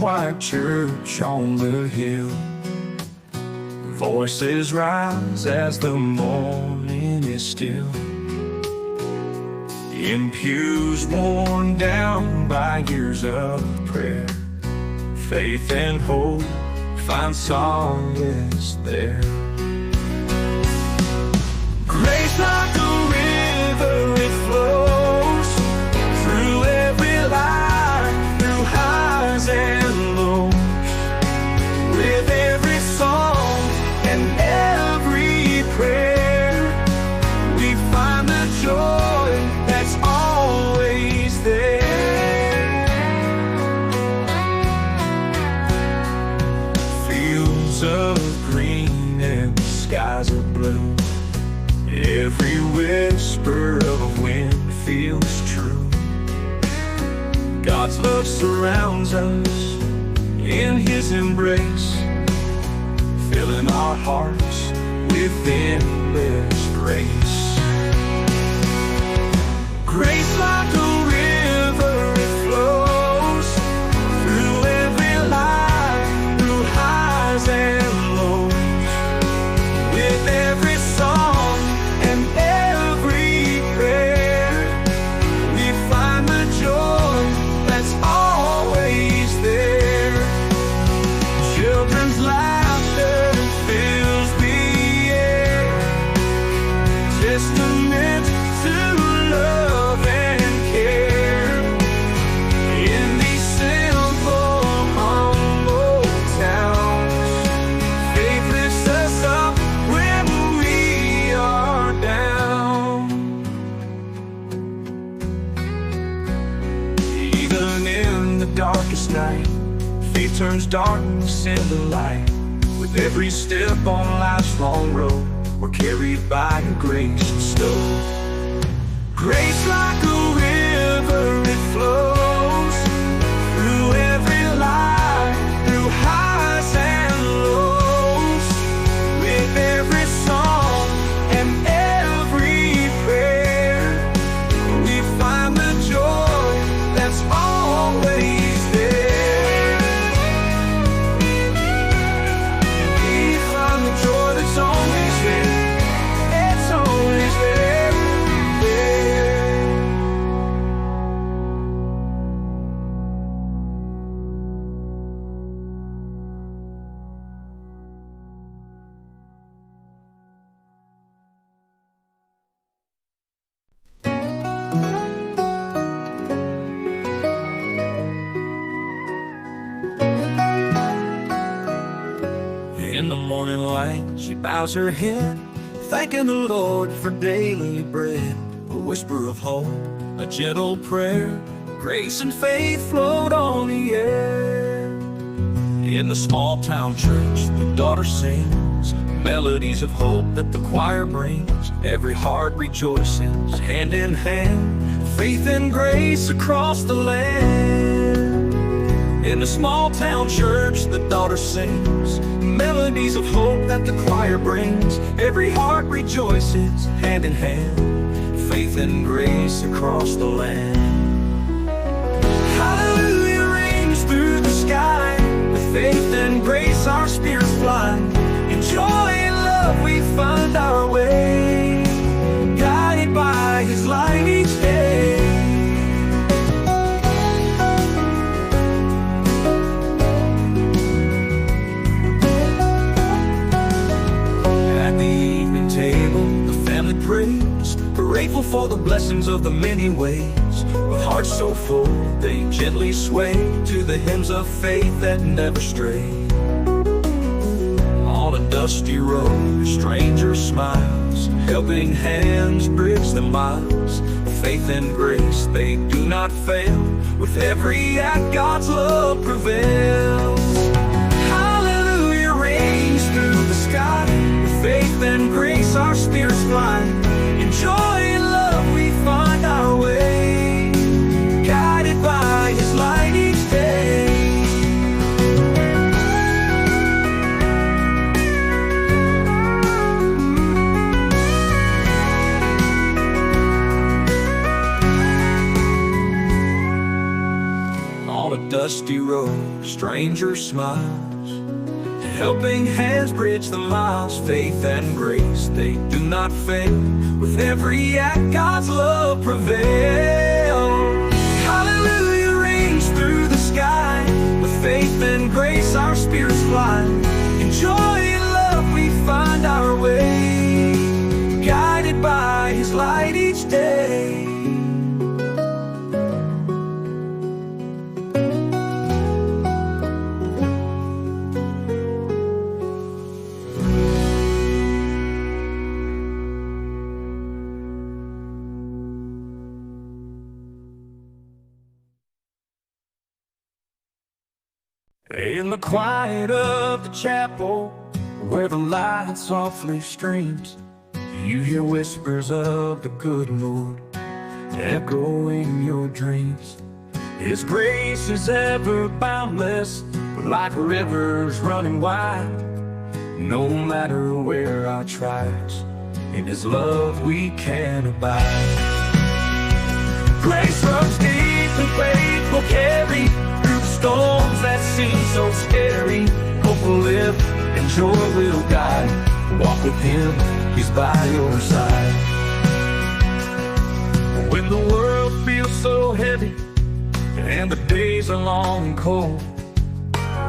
quiet church on the hill. Voices rise as the morning is still. In pews worn down by years of prayer, faith and hope find solace there. Grace like a river, it flows through every life, through highs and lows. With every song and every prayer, we find the joy that's always there. Fields of green and skies of blue, every whisper of wind feels true. God's love surrounds us in His embrace, filling our hearts with endless grace. Grace like a river, it flows through every life, through highs and lows. With every song and every prayer, we find the joy that's always there. Children's laughter fills the air, testament to love and care. In these simple, humble towns, faith lifts us up when we are down. Even in the darkest night, faith turns darkness into light. With every step on life's long road, we're carried by your grace bestowed. Grace like a river, it flows through every life, through highs and lows. With every song and every prayer, we find the joy that's always there. We find the joy that's always there. It's always there. In the morning light, she bows her head, thanking the Lord for daily bread. A whisper of hope, a gentle prayer, grace and faith float on the air. In the small town church, the daughter sings melodies of hope that the choir brings. Every heart rejoices, hand in hand, faith and grace across the land. In the small town church, the daughter sings melodies of hope that the choir brings. Every heart rejoices, hand in hand, faith and grace across the land. Hallelujah rings through the sky, with faith and grace our spirits fly. In joy and love we find our way, guided by His light each day. Praise, grateful for the blessings of the many ways. With hearts so full, they gently sway to the hymns of faith that never stray. On a dusty road, a stranger smiles, helping hands bridge the miles. Faith and grace, they do not fail. With every act, God's love prevails. Hallelujah reigns through the sky. With faith and grace, our spirits fly. In joy and love, we find our way, guided by His light each day. dusty road, strangers' smiles, helping hands bridge the miles. Faith and grace, they do not fail. With every act, God's love prevails. Hallelujah rings through the sky. With faith and grace, our spirits fly. In joy and love, we find our way, guided by His light each day. In the quiet of the chapel, where the light softly streams, you hear whispers of the good Lord echoing your dreams. His grace is ever boundless, like rivers running wide. No matter where our trials, in His love we can abide. Grace runs deep and faith will carry through storms that seem so scary. Hope will live and joy will guide. Walk with Him, He's by your side. When the world feels so heavy and the days are long and cold,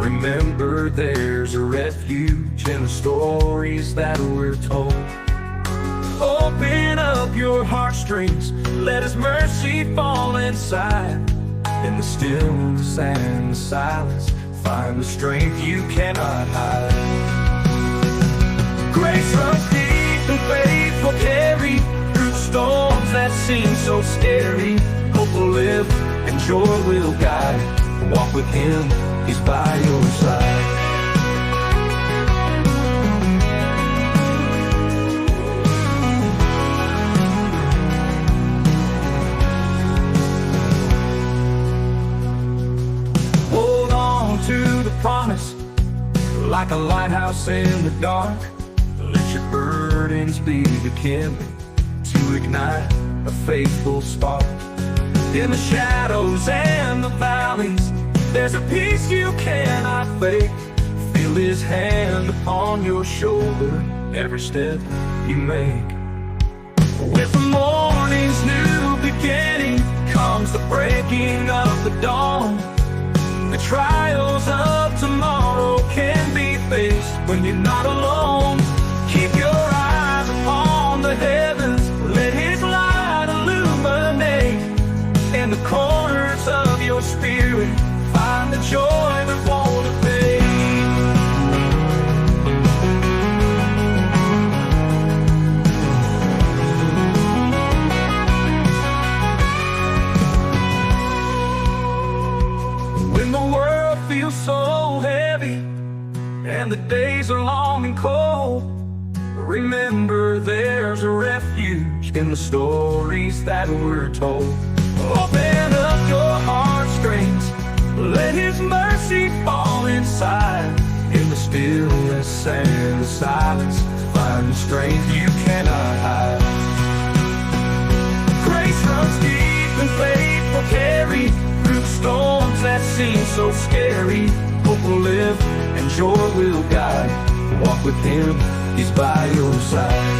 remember there's a refuge in the stories that we're told. Open up your heartstrings, let His mercy fall inside. In the stillness and the silence, find the strength you cannot hide. Grace runs deep and faith will carry through storms that seem so scary. Hope will live and joy will guide. Walk with Him, He's by your side. To the promise, like a lighthouse in the dark. Let your burdens be the kindling to ignite a faithful spark. In the shadows and the valleys, there's a peace you cannot fake. Feel His hand upon your shoulder every step you make. With the morning's new beginning comes the breaking of the dawn. The trials of tomorrow can be faced when you're not alone. Keep your eyes upon the heavens, let His light illuminate. In the corners of your spirit, find the joy that won't abate. When the world feels so heavy and the days are long and cold, remember there's a refuge in the stories that we're told. Open up your heartstrings, let His mercy fall inside. In the stillness and the silence, find the strength you cannot hide. Grace runs deep and faith will carry through storms that seem so scary. Hope will live and joy will guide. Walk with Him, He's by your side.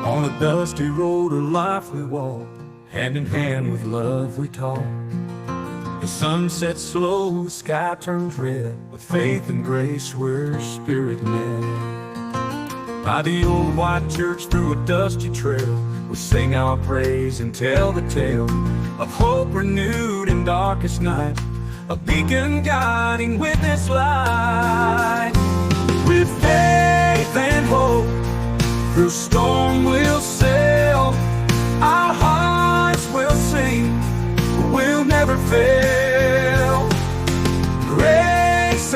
On the dusty road of life we walk, hand in hand with love we talk. The sun sets slow, the sky turns red. With faith and grace we're spirit-led. By the old white church through a dusty trail, we sing our praise and tell the tale of hope renewed in darkest night, a beacon guiding witness light. With faith and hope, through storm we'll sail, our hearts will sing, we'll never fail. Grace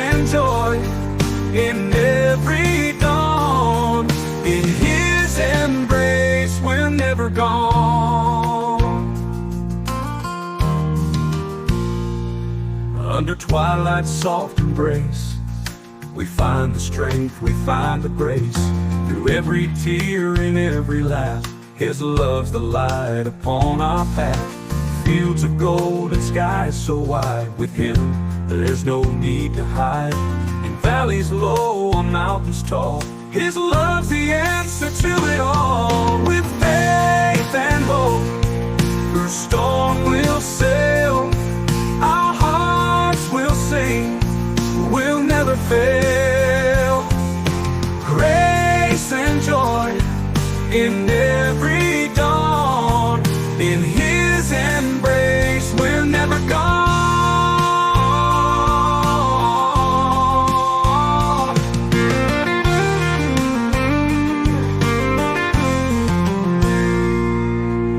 Under twilight's soft embrace, we find the strength, we find the grace. Through every tear, in every laugh, His love's the light upon our path. Fields of gold and skies so wide, with Him there's no need to hide. In valleys low, on mountains tall, His love's the answer to it all. With faith and hope, through storm we'll sail. Our hearts will sing, we'll never fail. Grace and joy in every dawn, in His embrace we're never gone.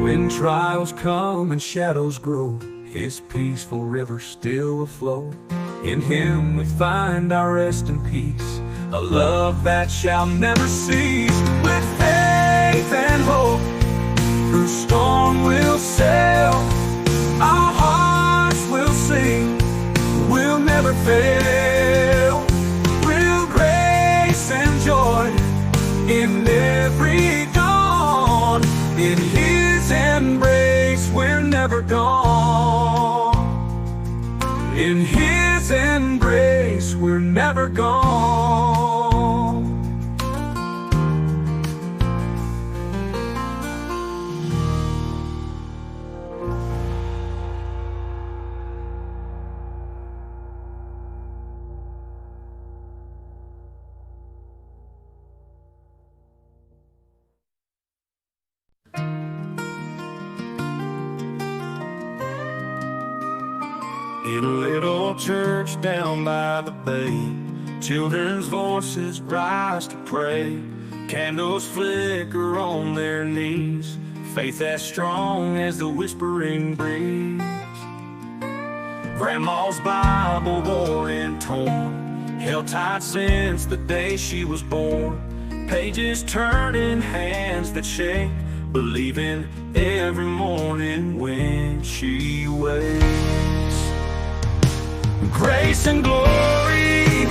When trials come and shadows grow, His peaceful river still will flow. In Him we find our rest and peace, a love that shall never cease. With faith and hope, through storm we'll sail. Our hearts will sing, we'll never fail. Real grace and joy in every dawn, in His embrace we're never gone. In His embrace we're never gone. In a little church down by the bay, children's voices rise to pray. Candles flicker on their knees, faith as strong as the whispering breeze. Grandma's Bible worn and torn, held tight since the day she was born. Pages turning, hands that shake, believing every morning when she wakes. Grace and glory,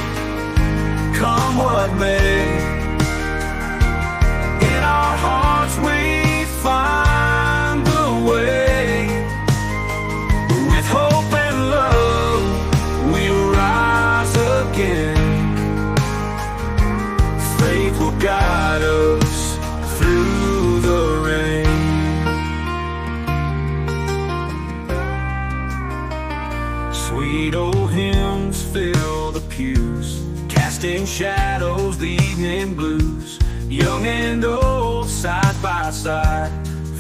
come what may. In our hearts we find the way. With hope and love we'll rise again. Faith will guide us through the rain. Sweet old hymns fill the pews, casting shadows, the evening blues. Young and old, side by side,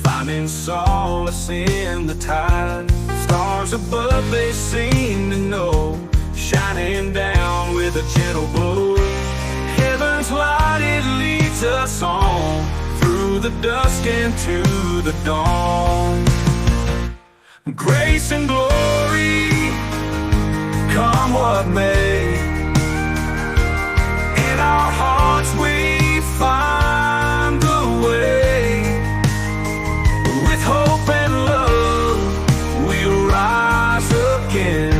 finding solace in the tide. Stars above they seem to know, shining down with a gentle glow. Heaven's light, it leads us on, through the dusk and to the dawn. Grace and glory, come what may. In our hearts we find the way. With hope and love we'll rise again.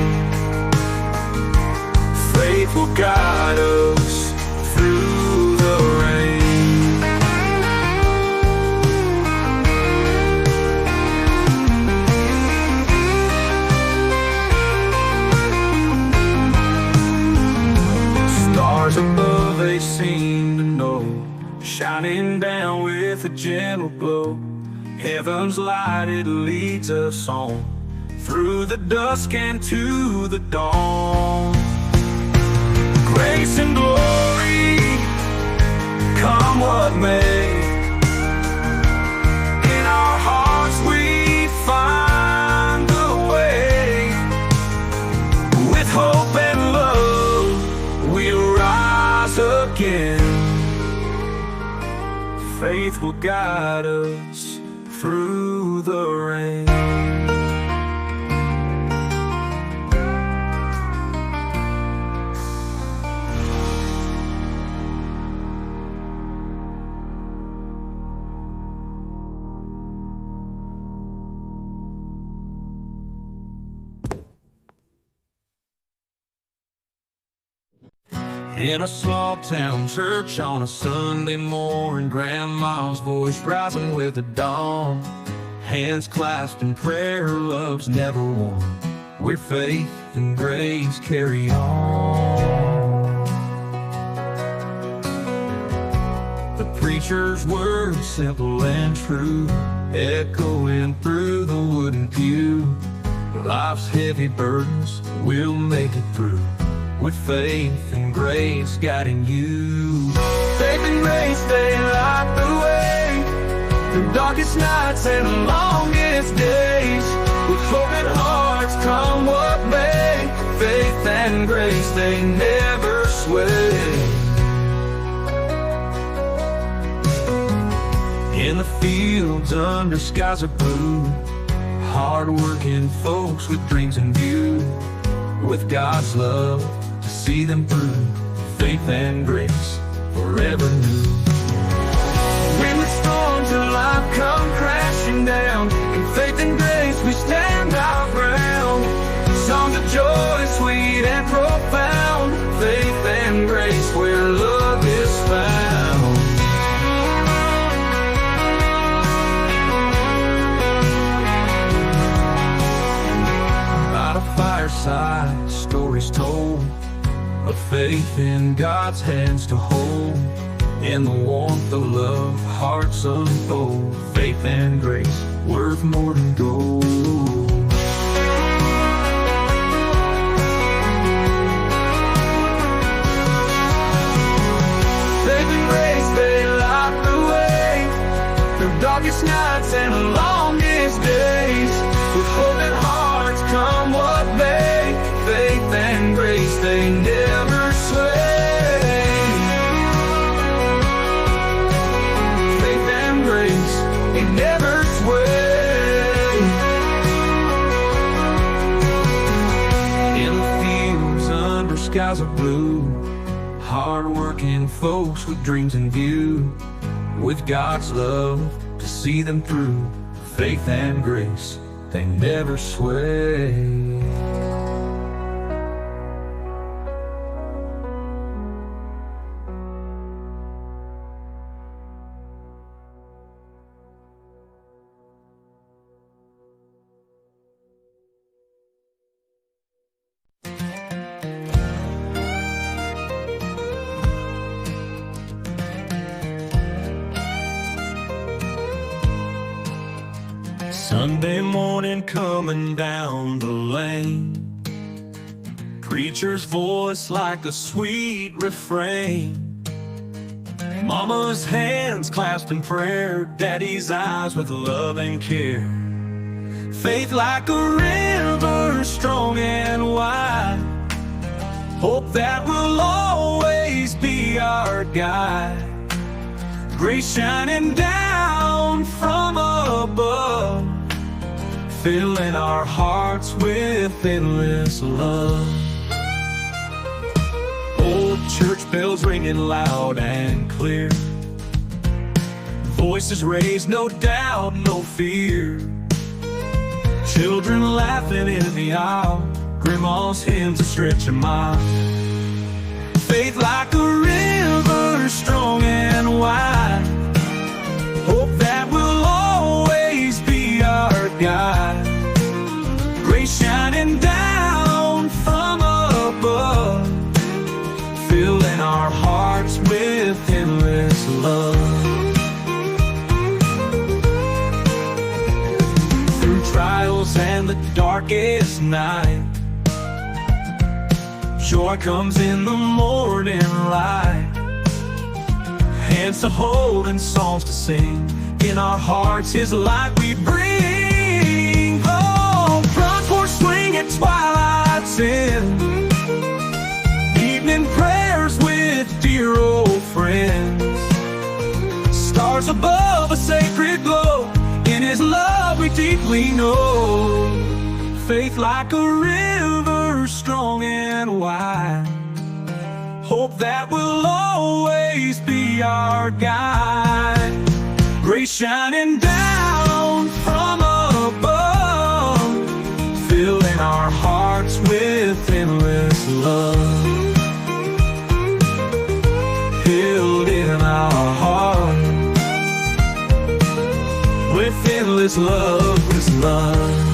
Faith will guide us through the rain. Stars above they seem to know, shining down with a gentle glow. Heaven's light, it leads us on, through the dusk and to the dawn. Grace and glory, come what may. In our hearts we find the way. With hope and love we'll rise again. Faith will guide us through the rain. In a small town church on a Sunday morning, Grandma's voice rising with the dawn. Hands clasped in prayer, love's never worn, where faith and grace carry on. The preacher's words, simple and true, echoing through the wooden pew. Life's heavy burdens, we'll make it through, with faith and grace guiding you. Faith and grace, they light the way through darkest nights and longest days. With hope and hearts, come what may, faith and grace, they never sway. In the fields under skies of blue, hard-working folks with dreams in view, with God's love to see them through, faith and grace forever new. When the storms of life come crashing down, in faith and grace we stand our ground. Songs of joy, sweet and profound, faith and grace where love is found. By the fireside, stories told of faith in God's hands to hold. In the warmth of love, hearts unfold, faith and grace worth more than gold. Faith and grace, they light the way through darkest nights and longest days. With hope and hearts, come what may, faith and grace, they never sway. Faith and grace, they never sway. In the fields under skies of blue, hard-working folks with dreams in view, with God's love to see them through, faith and grace, they never sway. Sunday morning coming down the lane, preacher's voice like a sweet refrain. Mama's hands clasped in prayer, daddy's eyes with love and care. Faith like a river, strong and wide, hope that will always be our guide. Grace shining down from above, filling our hearts with endless love. Old church bells ringing loud and clear, voices raised, no doubt, no fear. Children laughing in the aisle, grandma's hymns a stretch a mile. Faith like a river, strong and wide, hope that will always be our guide. Grace shining down from above, filling our hearts with endless love. Through trials and the darkest night, joy comes in the morning light. Hands to hold and songs to sing, in our hearts His light we bring. Oh, front porch swing at twilight's end, evening prayers with dear old friends. Stars above, a sacred glow, in His love we deeply know. Faith like a river, strong and wide, hope that will always be our guide. Grace shining down from above, filling our hearts with endless love. His love, His love.